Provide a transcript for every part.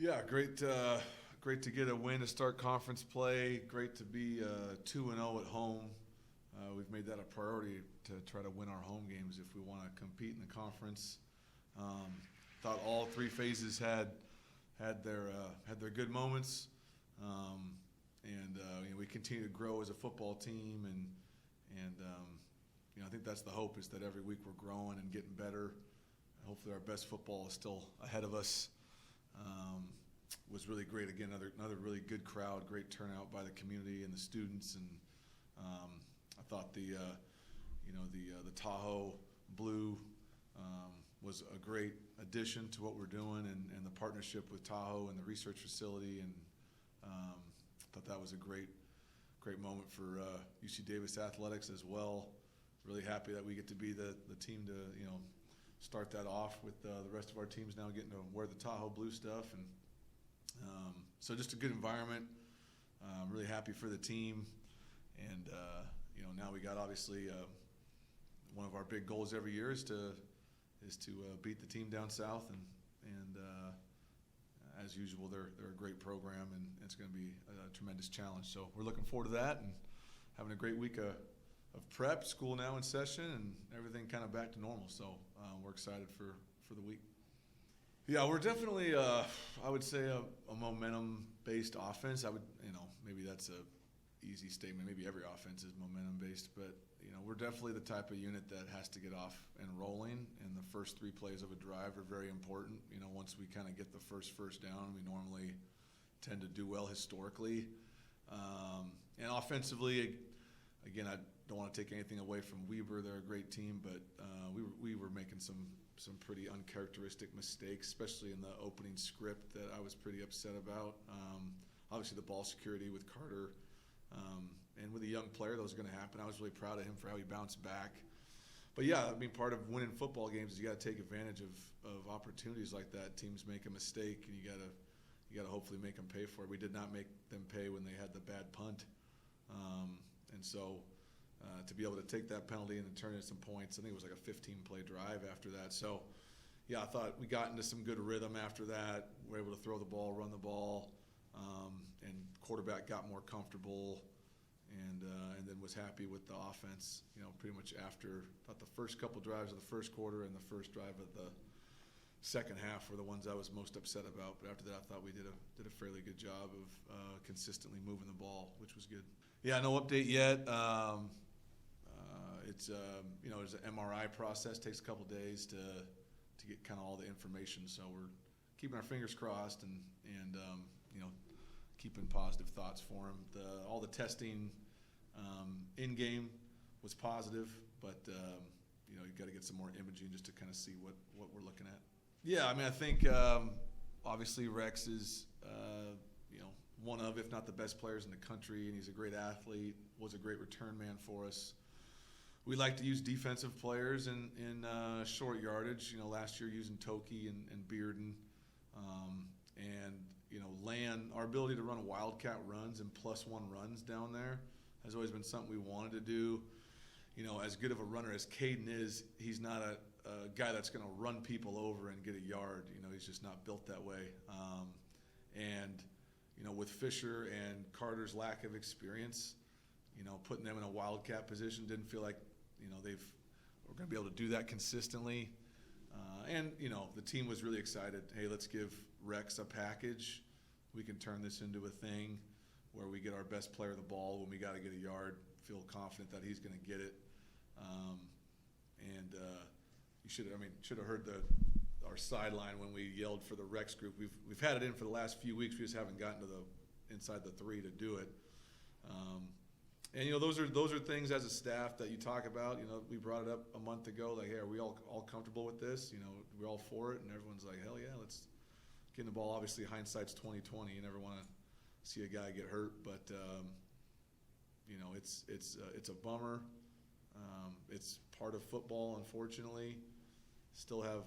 Yeah, great to get a win to start conference play. Great to be 2-0 at home. We've made that a priority to try to win our home games if we want to compete in the conference. Thought all three phases had their good moments, and we continue to grow as a football team, and I think that's the hope, is that every week we're growing and getting better. Hopefully our best football is still ahead of us. Was really great. Again, another really good crowd, great turnout by the community and the students, and I thought the Tahoe Blue was a great addition to what we're doing, and the partnership with Tahoe and the research facility, and thought that was a great moment for UC Davis athletics as well. Really happy that we get to be the team to start that off with the rest of our teams now getting to wear the Tahoe Blue stuff, and so just a good environment. Really happy for the team, and now we got, obviously, one of our big goals every year is to beat the team down south, and as usual they're a great program, and it's going to be a tremendous challenge. So we're looking forward to that and having a great week of prep. School now in session and everything kind of back to normal. So we're excited for the week. Yeah, we're definitely, I would say, a momentum-based offense. Maybe that's a easy statement. Maybe every offense is momentum-based, but we're definitely the type of unit that has to get off and rolling, and the first three plays of a drive are very important. Once we kind of get the first down, we normally tend to do well historically. And offensively, again, I don't want to take anything away from Weber. They're a great team, but we were making some pretty uncharacteristic mistakes, especially in the opening script, that I was pretty upset about. Obviously, the ball security with Carter, and with a young player, that was going to happen. I was really proud of him for how he bounced back. But yeah, part of winning football games is you got to take advantage of opportunities like that. Teams make a mistake, and you got to hopefully make them pay for it. We did not make them pay when they had the bad punt, and so to be able to take that penalty and then turn it into some points, I think it was like a 15-play drive after that. So yeah, I thought we got into some good rhythm after that. We were able to throw the ball, run the ball, and quarterback got more comfortable, and then was happy with the offense. Pretty much after, thought the first couple drives of the first quarter and the first drive of the second half were the ones I was most upset about. But after that, I thought we did a fairly good job of consistently moving the ball, which was good. Yeah, no update yet. It's there's an MRI process, takes a couple days to get kind of all the information. So we're keeping our fingers crossed and keeping positive thoughts for him. All the testing in game was positive, but you got to get some more imaging just to kind of see what we're looking at. Yeah, I think obviously Rex is one of, if not the best players in the country, and he's a great athlete. Was a great return man for us. We like to use defensive players in short yardage. Last year using Toki and Bearden, and Land. Our ability to run wildcat runs and +1 runs down there has always been something we wanted to do. As good of a runner as Caden is, he's not a guy that's going to run people over and get a yard. He's just not built that way. And with Fisher and Carter's lack of experience, putting them in a wildcat position didn't feel like we're going to be able to do that consistently. And the team was really excited. Hey, let's give Rex a package. We can turn this into a thing where we get our best player the ball when we got to get a yard. Feel confident that he's going to get it. And you should have heard our sideline when we yelled for the Rex group. We've had it in for the last few weeks. We just haven't gotten to the inside the 3 to do it. And those are things as a staff that you talk about. We brought it up a month ago. Like, hey, are we all comfortable with this? We're all for it, and everyone's like, hell yeah, let's get in the ball. Obviously, hindsight's 20/20. You never want to see a guy get hurt, but it's a bummer. It's part of football, unfortunately. Still have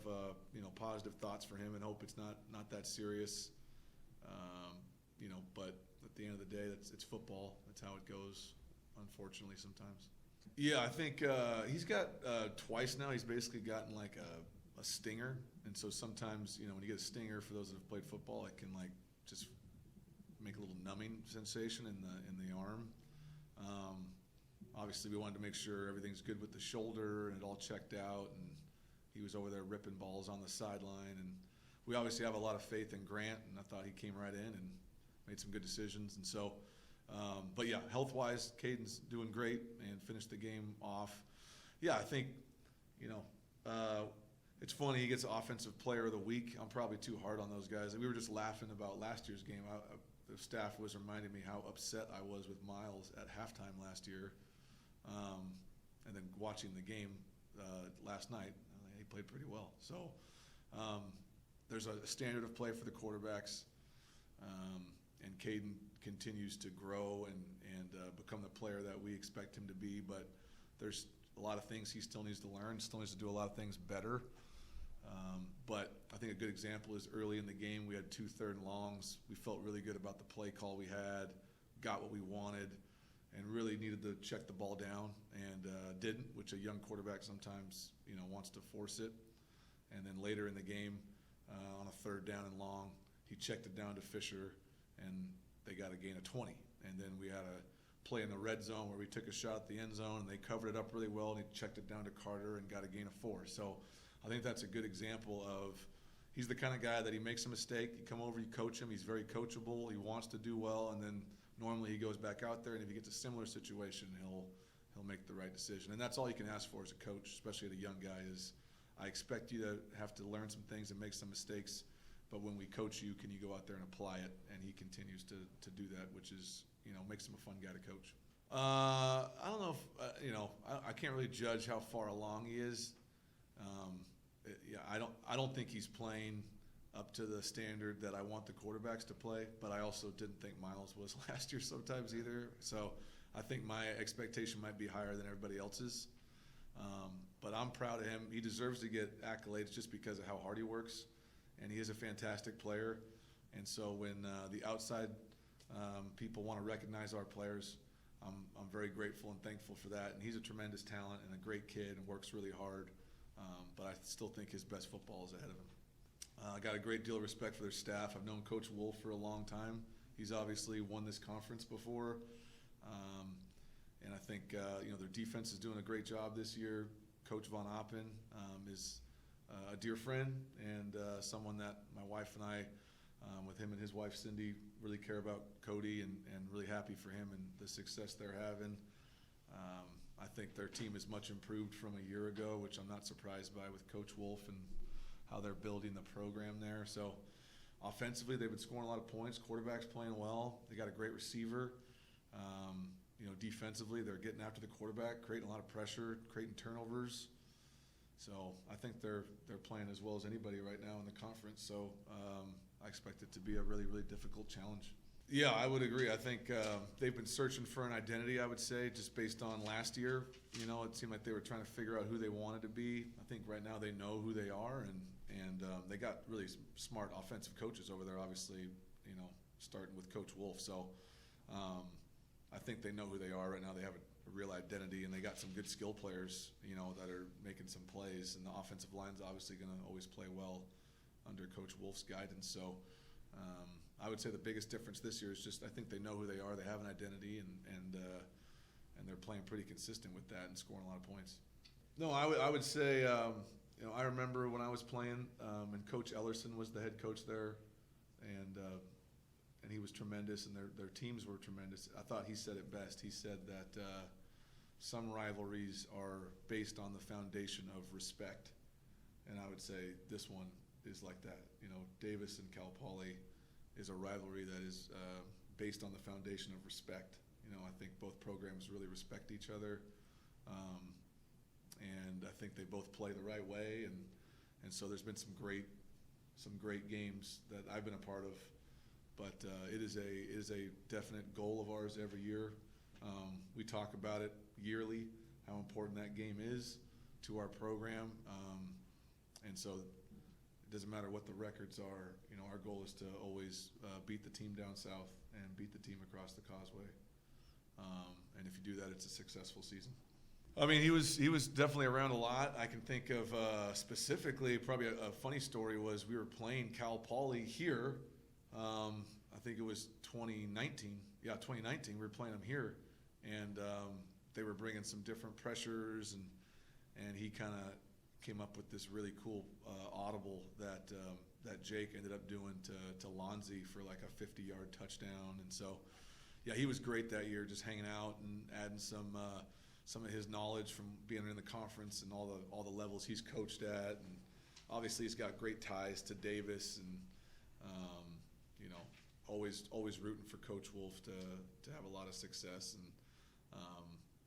positive thoughts for him and hope it's not that serious. But at the end of the day, it's football. That's how it goes, unfortunately, sometimes. Yeah, I think he's got twice now. He's basically gotten like a stinger, and so sometimes when you get a stinger, for those that have played football, it can like just make a little numbing sensation in the arm. Obviously, we wanted to make sure everything's good with the shoulder and it all checked out. And he was over there ripping balls on the sideline. And we obviously have a lot of faith in Grant, and I thought he came right in and made some good decisions. And so, but yeah, health-wise, Caden's doing great and finished the game off. Yeah, I think, it's funny, he gets Offensive Player of the Week. I'm probably too hard on those guys. We were just laughing about last year's game. The staff was reminding me how upset I was with Miles at halftime last year. And then watching the game last night, he played pretty well. So there's a standard of play for the quarterbacks, and Caden continues to grow and become the player that we expect him to be. But there's a lot of things he still needs to learn, still needs to do a lot of things better. But I think a good example is early in the game, we had 2 3rd and longs. We felt really good about the play call we had, got what we wanted, and really needed to check the ball down and didn't, which a young quarterback sometimes wants to force it. And then later in the game, on a 3rd down and long, he checked it down to Fisher, and they got a gain of 20. And then we had a play in the red zone where we took a shot at the end zone, and they covered it up really well, and he checked it down to Carter and got a gain of 4. So I think that's a good example of he's the kind of guy that he makes a mistake, you come over, you coach him, he's very coachable, he wants to do well, and then normally he goes back out there, and if he gets a similar situation, he'll make the right decision. And that's all you can ask for as a coach, especially at a young guy, is I expect you to have to learn some things and make some mistakes, but when we coach you, can you go out there and apply it? And he continues to do that, which is, makes him a fun guy to coach. I don't know if, I can't really judge how far along he is. I don't think he's playing up to the standard that I want the quarterbacks to play, but I also didn't think Miles was last year sometimes either. So I think my expectation might be higher than everybody else's. But I'm proud of him. He deserves to get accolades just because of how hard he works, and he is a fantastic player. And so when the outside people want to recognize our players, I'm very grateful and thankful for that. And he's a tremendous talent and a great kid and works really hard. But I still think his best football is ahead of him. I got a great deal of respect for their staff. I've known Coach Wolf for a long time. He's obviously won this conference before. And I think their defense is doing a great job this year. Coach Von Oppen is a dear friend and someone that my wife and I, with him and his wife Cindy, really care about Cody and really happy for him and the success they're having. I think their team is much improved from a year ago, which I'm not surprised by with Coach Wolf and how they're building the program there. So offensively, they've been scoring a lot of points. Quarterback's playing well. They got a great receiver. Defensively, they're getting after the quarterback, creating a lot of pressure, creating turnovers. So I think they're playing as well as anybody right now in the conference. So I expect it to be a really, really difficult challenge. Yeah, I would agree. I think they've been searching for an identity, I would say, just based on last year. It seemed like they were trying to figure out who they wanted to be. I think right now they know who they are, and they got really smart offensive coaches over there, obviously, starting with Coach Wolf. So I think they know who they are right now. They have a real identity, and they got some good skill players, that are making some plays. And the offensive line's obviously going to always play well under Coach Wolf's guidance. So I would say the biggest difference this year is just I think they know who they are. They have an identity, and they're playing pretty consistent with that and scoring a lot of points. No, I would say I remember when I was playing, and Coach Ellerson was the head coach there, and he was tremendous, and their teams were tremendous. I thought he said it best. He said that some rivalries are based on the foundation of respect, and I would say this one is like that. Davis and Cal Poly is a rivalry that is based on the foundation of respect. I think both programs really respect each other, and I think they both play the right way, and so there's been some great games that I've been a part of. But it is a definite goal of ours every year. We talk about it yearly, how important that game is to our program, and so it doesn't matter what the records are. Our goal is to always beat the team down south and beat the team across the causeway. And if you do that, it's a successful season. I mean, he was definitely around a lot. I can think of specifically probably a funny story was we were playing Cal Poly here I think it was 2019. Yeah, 2019. We were playing them here, and they were bringing some different pressures, and he kind of came up with this really cool audible that Jake ended up doing to Lonzy for like a 50-yard touchdown. And so, yeah, he was great that year, just hanging out and adding some of his knowledge from being in the conference and all the levels he's coached at. And obviously, he's got great ties to Davis, and you know, always rooting for Coach Wolf to have a lot of success, and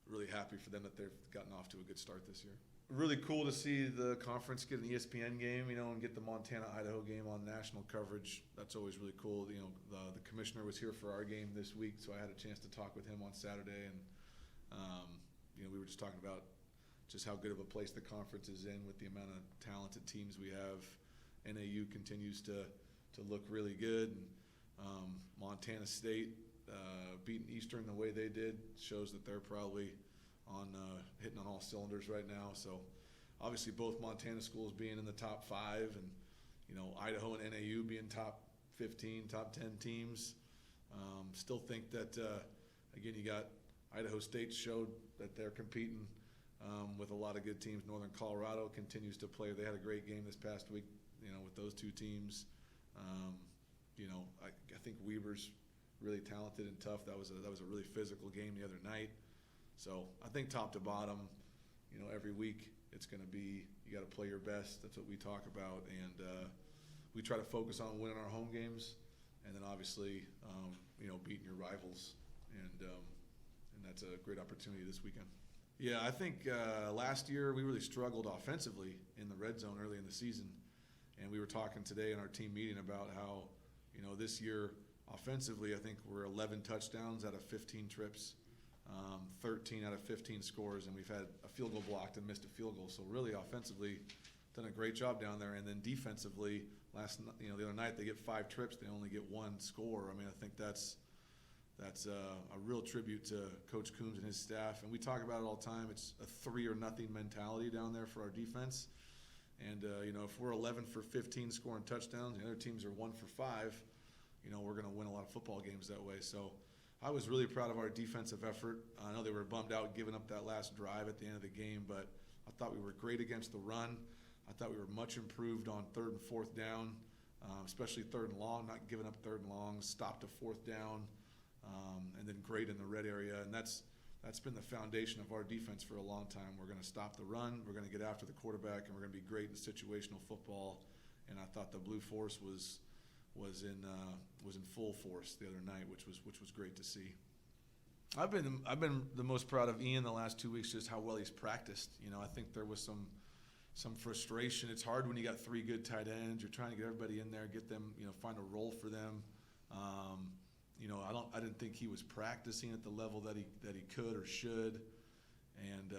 really happy for them that they've gotten off to a good start this year. Really cool to see the conference get an ESPN game, you know, and get the Montana-Idaho game on national coverage. That's always really cool. You know, the commissioner was here for our game this week, so I had a chance to talk with him on Saturday, and you know, we were just talking about just how good of a place the conference is in with the amount of talented teams we have. NAU continues to look really good. And, Montana State beating Eastern the way they did shows that they're probably hitting on all cylinders right now. So obviously both Montana schools being in the top 5, and you know, Idaho and NAU being top 15, top 10 teams. Still think that again, you got Idaho State showed that they're competing with a lot of good teams. Northern Colorado continues to play. They had a great game this past week, you know, with those two teams. You know, I think Weber's really talented and tough. That was a really physical game the other night. So I think top to bottom, you know, every week it's going to be, you got to play your best. That's what we talk about, and we try to focus on winning our home games, and then obviously, you know, beating your rivals, and that's a great opportunity this weekend. Yeah, I think last year we really struggled offensively in the red zone early in the season, and we were talking today in our team meeting about how, you know, this year offensively, I think we're 11 touchdowns out of 15 trips. 13 out of 15 scores, and we've had a field goal blocked and missed a field goal. So really, offensively, done a great job down there. And then defensively, the other night they get 5 trips, they only get 1 score. I mean, I think that's a real tribute to Coach Coombs and his staff. And we talk about it all the time. It's a 3 or nothing mentality down there for our defense. And you know, if we're 11 for 15 scoring touchdowns, the other teams are 1 for 5. You know, we're going to win a lot of football games that way. So I was really proud of our defensive effort. I know they were bummed out giving up that last drive at the end of the game, but I thought we were great against the run. I thought we were much improved on 3rd and 4th down, especially 3rd and long, not giving up 3rd and long, stopped a 4th down, and then great in the red area. And that's been the foundation of our defense for a long time. We're going to stop the run, we're going to get after the quarterback, and we're going to be great in situational football. And I thought the Blue Force was in full force the other night, which was great to see. I've been the most proud of Ian the last 2 weeks, just how well he's practiced. You know, I think there was some frustration. It's hard when you got 3 good tight ends. You're trying to get everybody in there, get them, you know, find a role for them. You know, I didn't think he was practicing at the level that he could or should. And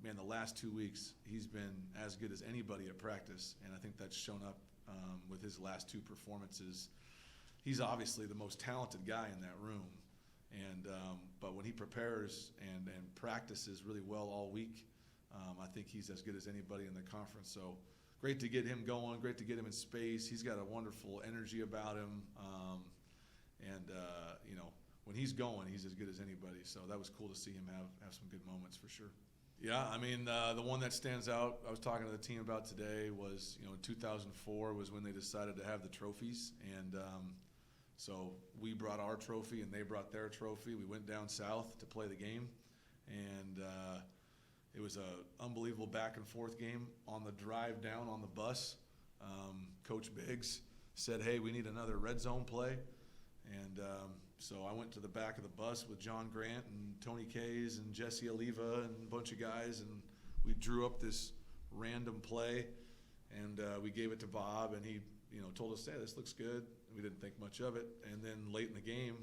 man, the last 2 weeks he's been as good as anybody at practice, and I think that's shown up with his last 2 performances. He's obviously the most talented guy in that room, and but when he prepares and practices really well all week, I think he's as good as anybody in the conference. So great to get him going, great to get him in space. He's got a wonderful energy about him, and you know, when he's going, he's as good as anybody. So that was cool to see him have some good moments for sure. Yeah, I mean, the one that stands out, I was talking to the team about today, was, you know, in 2004 was when they decided to have the trophies. And so we brought our trophy and they brought their trophy. We went down south to play the game. And it was an unbelievable back and forth game. On the drive down on the bus, Coach Biggs said, hey, we need another red zone play. And so I went to the back of the bus with John Grant and Tony Kays and Jesse Oliva and a bunch of guys, and we drew up this random play, and we gave it to Bob, and he, you know, told us, hey, this looks good. We didn't think much of it. And then late in the game,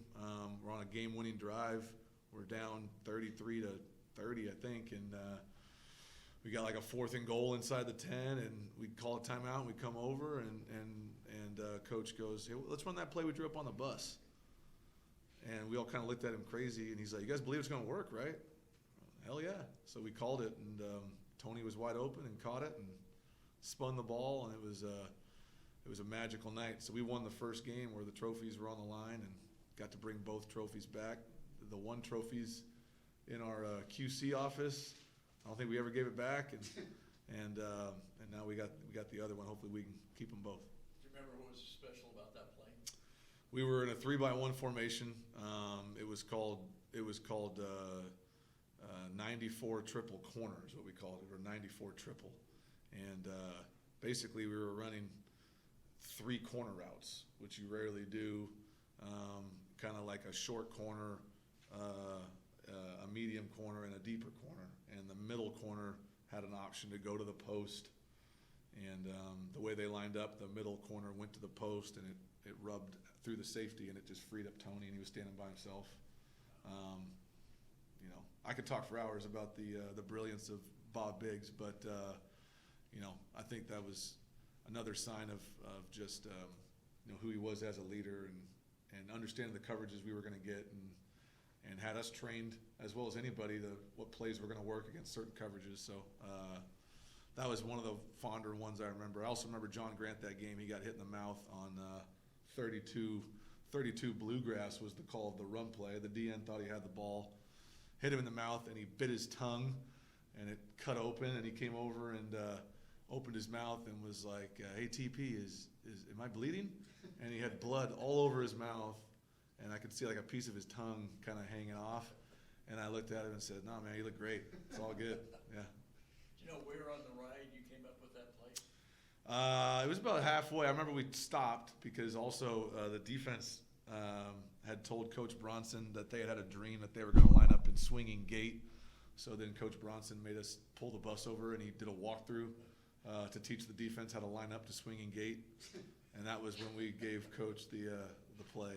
we're on a game-winning drive. We're down 33-30, I think, and we got like a 4th and goal inside the 10, and we call a timeout, and we come over, and Coach goes, hey, let's run that play we drew up on the bus. And we all kind of looked at him crazy, and he's like, you guys believe it's going to work, right? Hell yeah. So we called it, and Tony was wide open and caught it and spun the ball, and it was it was a magical night. So we won the first game where the trophies were on the line and got to bring both trophies back. The one trophy's in our QC office. I don't think we ever gave it back, and now we got the other one. Hopefully we can keep them both. Do you remember what was special about that play? We were in a 3-by-1 formation. It was called 94 triple corner is what we called it, or 94 triple, and basically we were running 3 corner routes, which you rarely do. Kind of like a short corner, a medium corner, and a deeper corner. And the middle corner had an option to go to the post. And the way they lined up, the middle corner went to the post, and it rubbed through the safety, and it just freed up Tony, and he was standing by himself. I could talk for hours about the brilliance of Bob Biggs, but I think that was another sign of just who he was as a leader, and understanding the coverages we were going to get, and had us trained as well as anybody what plays were going to work against certain coverages. So that was one of the fonder ones I remember. I also remember John Grant that game. He got hit in the mouth on 32 bluegrass was the call of the run play. The DN thought he had the ball, hit him in the mouth, and he bit his tongue, and it cut open, and he came over and opened his mouth and was like, "Hey, TP, am I bleeding?" And he had blood all over his mouth, and I could see like a piece of his tongue kind of hanging off. And I looked at him and said, "No, man, you look great. It's all good." Yeah. Do you know where on the ride you came up with that play? It was about halfway. I remember we stopped because also the defense had told Coach Bronson that they had a dream that they were going to line up in swinging gate. So then Coach Bronson made us pull the bus over, and he did a walkthrough to teach the defense how to line up to swinging gate. And that was when we gave Coach the play.